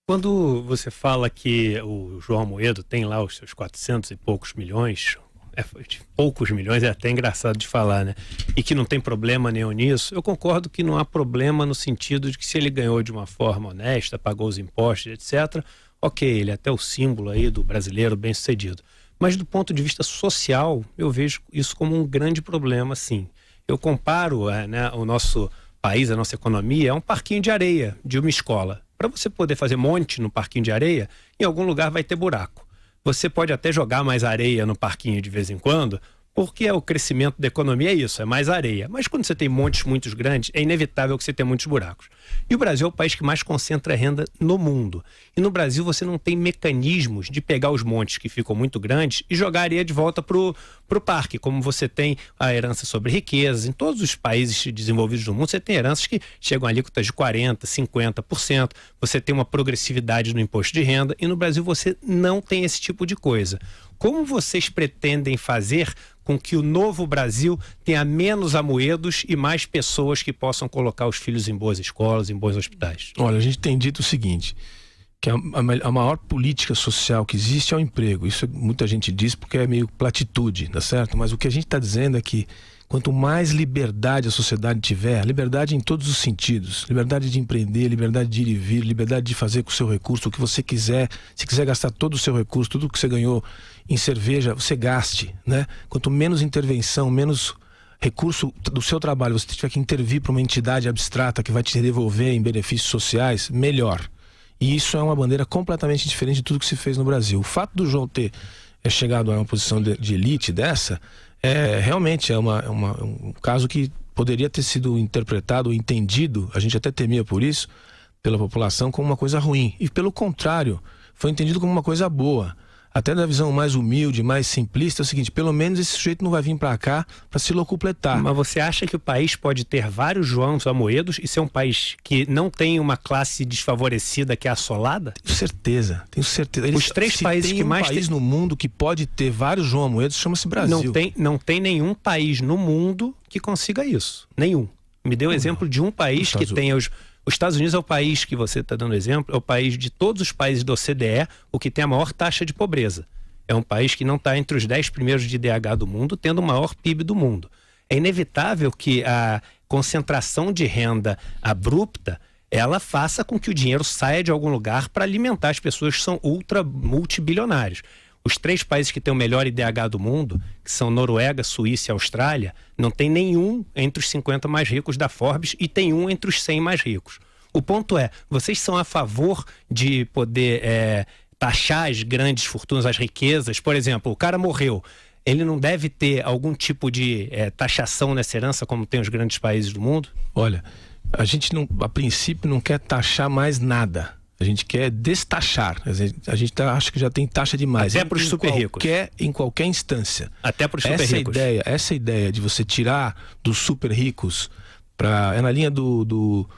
Quando você fala que o João Amoedo tem lá os seus 400 e poucos milhões, poucos milhões é até engraçado de falar, né? E que não tem problema nenhum nisso, eu concordo que não há problema no sentido de que se ele ganhou de uma forma honesta, pagou os impostos, etc., ok, ele é até o símbolo aí do brasileiro bem-sucedido. Mas do ponto de vista social, eu vejo isso como um grande problema, sim. Eu comparo o nosso país, a nossa economia, a um parquinho de areia de uma escola. Para você poder fazer monte no parquinho de areia, em algum lugar vai ter buraco. Você pode até jogar mais areia no parquinho de vez em quando, porque o crescimento da economia é isso, é mais areia. Mas quando você tem montes muito grandes, é inevitável que você tenha muitos buracos. E o Brasil é o país que mais concentra renda no mundo. E no Brasil você não tem mecanismos de pegar os montes que ficam muito grandes e jogar areia de volta pro parque, como você tem a herança sobre riquezas. Em todos os países desenvolvidos do mundo, você tem heranças que chegam a alíquotas de 40%, 50%. Você tem uma progressividade no imposto de renda. E no Brasil você não tem esse tipo de coisa. Como vocês pretendem fazer com que o novo Brasil tenha menos Amoedos e mais pessoas que possam colocar os filhos em boas escolas, em bons hospitais? Olha, a gente tem dito o seguinte, que a maior política social que existe é o emprego. Isso muita gente diz porque é meio platitude, tá certo? Mas o que a gente está dizendo é que quanto mais liberdade a sociedade tiver, liberdade em todos os sentidos, liberdade de empreender, liberdade de ir e vir, liberdade de fazer com o seu recurso o que você quiser, se quiser gastar todo o seu recurso, tudo que você ganhou em cerveja, você gaste, né? Quanto menos intervenção, menos recurso do seu trabalho você tiver que intervir para uma entidade abstrata que vai te devolver em benefícios sociais, melhor. E isso é uma bandeira completamente diferente de tudo que se fez no Brasil. O fato do João ter chegado a uma posição de elite dessa, realmente é um caso que poderia ter sido interpretado ou entendido, a gente até temia por isso, pela população como uma coisa ruim. E pelo contrário, foi entendido como uma coisa boa. Até da visão mais humilde, mais simplista, é o seguinte, pelo menos esse sujeito não vai vir para cá para se locupletar. Mas você acha que o país pode ter vários Joãos Amoedos e ser um país que não tem uma classe desfavorecida que é assolada? Tenho certeza. Os três países que mais... país no mundo que pode ter vários João Amoedos chama-se Brasil. Não tem nenhum país no mundo que consiga isso. Nenhum. Me dê o exemplo de um país que tenha os Estados Unidos é o país que você está dando exemplo, é o país de todos os países da OCDE, o que tem a maior taxa de pobreza. É um país que não está entre os 10 primeiros de IDH do mundo, tendo o maior PIB do mundo. É inevitável que a concentração de renda abrupta, ela faça com que o dinheiro saia de algum lugar para alimentar as pessoas que são multibilionários. Os 3 países que têm o melhor IDH do mundo, que são Noruega, Suíça e Austrália, não tem nenhum entre os 50 mais ricos da Forbes e tem um entre os 100 mais ricos. O ponto é, vocês são a favor de poder taxar as grandes fortunas, as riquezas? Por exemplo, o cara morreu, ele não deve ter algum tipo de taxação nessa herança como tem os grandes países do mundo? Olha, a gente a princípio não quer taxar mais nada. A gente quer destaxar. A gente acha que já tem taxa demais. Até para os super ricos. Em qualquer instância. Até para os super ricos. Essa ideia de você tirar dos super ricos é na linha do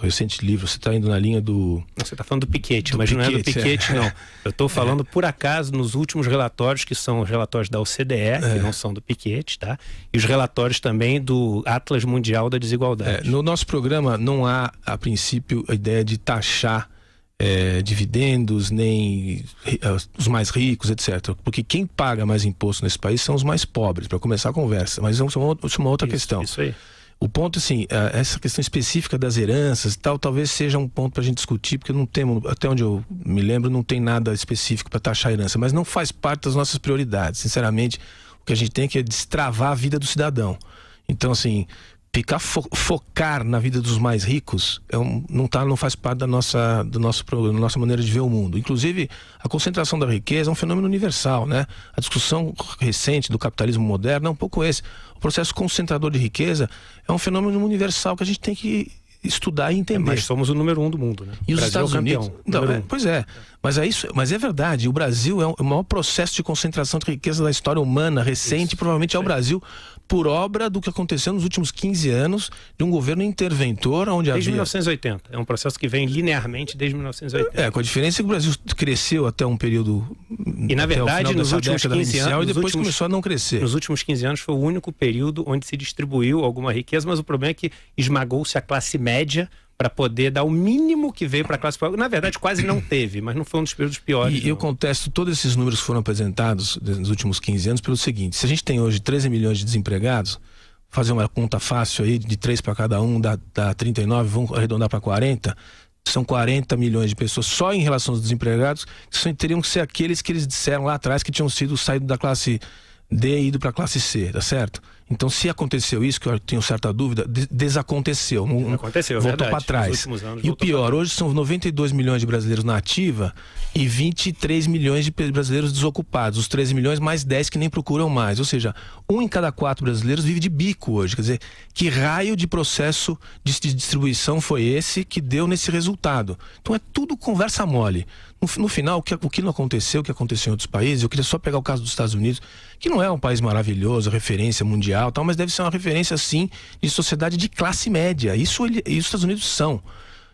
recente livro, você está indo na linha do... Você está falando do Piketty, mas não é do Piketty, não. Eu estou falando, por acaso, nos últimos relatórios, que são os relatórios da OCDE, que não são do Piketty, tá? E os relatórios também do Atlas Mundial da Desigualdade. No nosso programa não há, a princípio, a ideia de taxar dividendos, nem os mais ricos, etc. Porque quem paga mais imposto nesse país são os mais pobres, para começar a conversa. Mas vamos uma outra questão. Isso aí. O ponto, assim, essa questão específica das heranças e tal, talvez seja um ponto para a gente discutir, porque não temos, até onde eu me lembro, não tem nada específico para taxar a herança, mas não faz parte das nossas prioridades. Sinceramente, o que a gente tem que é destravar a vida do cidadão. Então, assim, focar na vida dos mais ricos não faz parte da nossa maneira de ver o mundo. Inclusive, a concentração da riqueza é um fenômeno universal, né? A discussão recente do capitalismo moderno é um pouco esse. O processo concentrador de riqueza é um fenômeno universal que a gente tem que estudar e entender. Mas somos o número 1 do mundo, né? E os Estados Unidos... Pois é. Mas é verdade. O Brasil é o maior processo de concentração de riqueza da história humana recente. Provavelmente é o Brasil por obra do que aconteceu nos últimos 15 anos de um governo interventor onde desde 1980. É um processo que vem linearmente desde 1980. Com a diferença que o Brasil cresceu até um período... E na verdade, nos últimos 15 anos... E depois começou a não crescer. Nos últimos 15 anos foi o único período onde se distribuiu alguma riqueza, mas o problema é que esmagou-se a classe média para poder dar o mínimo que veio para a classe pobre. Na verdade, quase não teve, mas não foi um dos períodos piores. E eu contesto todos esses números que foram apresentados nos últimos 15 anos pelo seguinte: se a gente tem hoje 13 milhões de desempregados, fazer uma conta fácil aí, de 3 para cada um, dá 39, vamos arredondar para 40, são 40 milhões de pessoas só em relação aos desempregados, que teriam que ser aqueles que eles disseram lá atrás que tinham saído da classe D e ido para a classe C, tá certo? Então, se aconteceu isso, que eu tenho certa dúvida, desaconteceu. Aconteceu, voltou para trás. E o pior, hoje são 92 milhões de brasileiros na ativa e 23 milhões de brasileiros desocupados. Os 13 milhões mais 10 que nem procuram mais. Ou seja, 1 em cada 4 brasileiros vive de bico hoje. Quer dizer, que raio de processo de distribuição foi esse que deu nesse resultado? Então é tudo conversa mole. No final, o que não aconteceu, o que aconteceu em outros países, eu queria só pegar o caso dos Estados Unidos, que não é um país maravilhoso, referência mundial, tal, mas deve ser uma referência, sim, de sociedade de classe média. Isso os Estados Unidos são.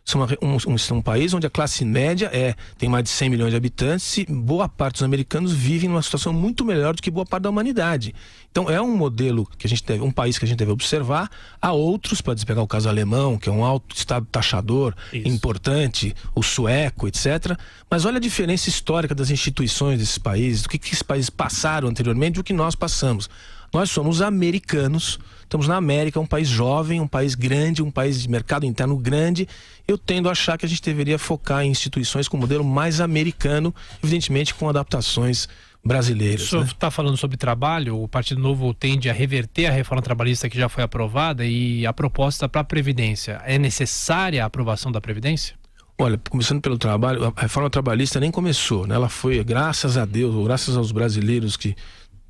São um país onde a classe média tem mais de 100 milhões de habitantes e boa parte dos americanos vivem numa situação muito melhor do que boa parte da humanidade. Então é um modelo que a gente deve, um país que a gente deve observar. Há outros, pode pegar o caso alemão, que é um alto estado taxador, importante, o sueco, etc. Mas olha a diferença histórica das instituições desses países, do que esses países passaram anteriormente e o que nós passamos. Nós somos americanos, estamos na América, um país jovem, um país grande, um país de mercado interno grande. Eu tendo a achar que a gente deveria focar em instituições com modelo mais americano, evidentemente com adaptações brasileiras. O senhor está falando sobre trabalho, o Partido Novo tende a reverter a reforma trabalhista que já foi aprovada e a proposta para a Previdência. É necessária a aprovação da Previdência? Olha, começando pelo trabalho, a reforma trabalhista nem começou, né? Ela foi, graças a Deus, graças aos brasileiros que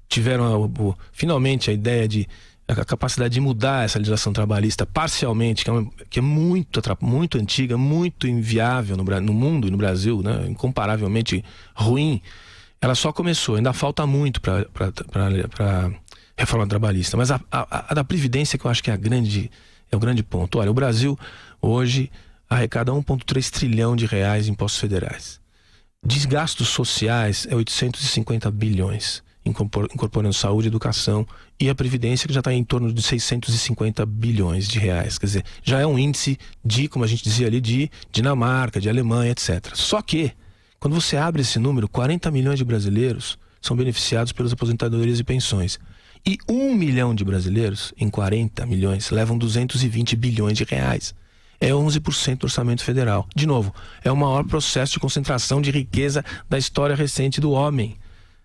tiveram finalmente a ideia de a capacidade de mudar essa legislação trabalhista parcialmente, que é muito antiga, muito inviável no mundo e no Brasil, né? Incomparavelmente ruim. Ela só começou, ainda falta muito para reforma trabalhista. Mas a da Previdência, que eu acho que é o grande ponto. Olha, o Brasil hoje arrecada 1,3 trilhão de reais em impostos federais. Desgastos sociais é 850 bilhões. Incorporando saúde, educação e a Previdência, que já está em torno de 650 bilhões de reais. Quer dizer, já é um índice de, como a gente dizia ali, de Dinamarca, de Alemanha, etc. Só que, quando você abre esse número, 40 milhões de brasileiros são beneficiados pelas aposentadorias e pensões. E 1 milhão de brasileiros, em 40 milhões, levam 220 bilhões de reais. É 11% do orçamento federal. De novo, é o maior processo de concentração de riqueza da história recente do homem.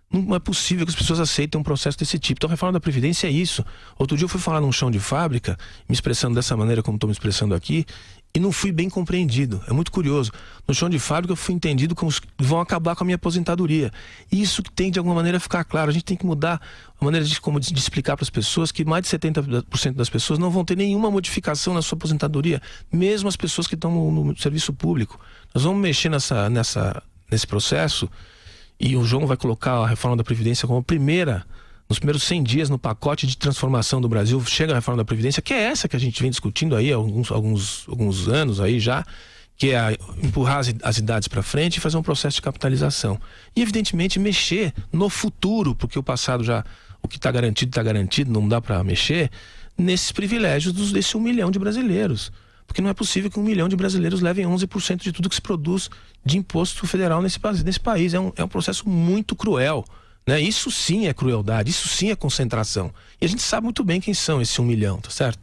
Não é possível que as pessoas aceitem um processo desse tipo. Então a reforma da Previdência é isso. Outro dia eu fui falar num chão de fábrica, me expressando dessa maneira como estou me expressando aqui, e não fui bem compreendido. É muito curioso. No chão de fábrica eu fui entendido como vão acabar com a minha aposentadoria. E isso tem de alguma maneira a ficar claro. A gente tem que mudar a maneira de explicar para as pessoas que mais de 70% das pessoas não vão ter nenhuma modificação na sua aposentadoria, mesmo as pessoas que estão no serviço público. Nós vamos mexer nesse processo. E o João vai colocar a reforma da Previdência como nos primeiros 100 dias no pacote de transformação do Brasil. Chega a reforma da Previdência, que é essa que a gente vem discutindo aí há alguns anos aí já, que é empurrar as idades para frente e fazer um processo de capitalização. E evidentemente mexer no futuro, porque o passado já, o que está garantido, não dá para mexer, nesses privilégios desse 1 milhão de brasileiros. Porque não é possível que 1 milhão de brasileiros levem 11% de tudo que se produz de imposto federal nesse país. É um processo muito cruel, né? Isso sim é crueldade, isso sim é concentração. E a gente sabe muito bem quem são esses 1 milhão, tá certo?